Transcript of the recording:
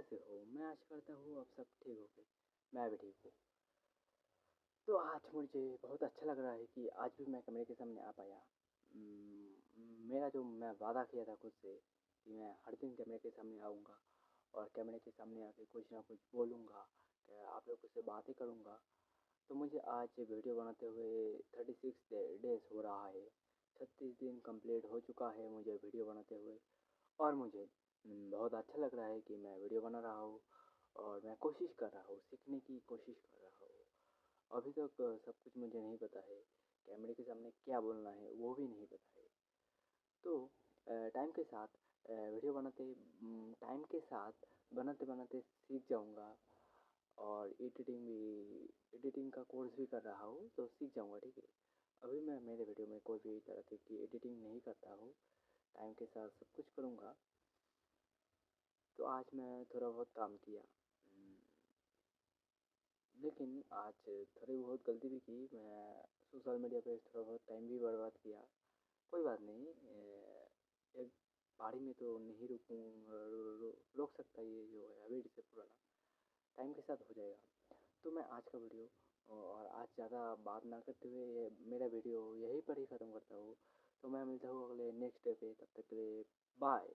कैसे हो? मैं आशा करता हूँ आप सब ठीक होंगे। मैं भी ठीक हूँ। तो आज मुझे बहुत अच्छा लग रहा है कि आज भी मैं कैमरे के सामने आ पाया। मेरा जो मैं वादा किया था खुद से कि मैं हर दिन कैमरे के सामने आऊँगा और कैमरे के सामने आके कुछ ना कुछ बोलूँगा, आप लोगों से बातें करूँगा। तो मुझे आज वीडियो बनाते हुए 36 डेज़ हो रहा है। 36 दिन कंप्लीट हो चुका है मुझे वीडियो बनाते हुए। और मुझे बहुत अच्छा लग रहा है कि मैं वीडियो बना रहा हूँ और मैं कोशिश कर रहा हूँ, सीखने की कोशिश कर रहा हूँ। अभी तक सब कुछ मुझे नहीं पता है, कैमरे के सामने क्या बोलना है वो भी नहीं पता है। तो टाइम के साथ वीडियो बनाते टाइम के साथ बनाते-बनाते सीख जाऊँगा और एडिटिंग का कोर्स भी कर रहा हूँ, तो सीख जाऊँगा, ठीक है। अभी मैं मेरे वीडियो में कोई भी तरह की एडिटिंग नहीं करता हूँ, टाइम के साथ सब कुछ करूँगा। तो आज मैं थोड़ा बहुत काम किया, लेकिन आज थोड़ी बहुत गलती भी की। मैं सोशल मीडिया पे थोड़ा बहुत टाइम भी बर्बाद किया। कोई बात नहीं, एक बारी में तो नहीं रोक सकता ये जो है हैबिट से पुराना, टाइम के साथ हो जाएगा। तो मैं आज का वीडियो और आज ज़्यादा बात ना करते हुए मेरा वीडियो यहीं पर ही ख़त्म करता हूँ। तो मैं मिलता हूँ अगले नेक्स्ट डे पे, तब तक के लिए बाय।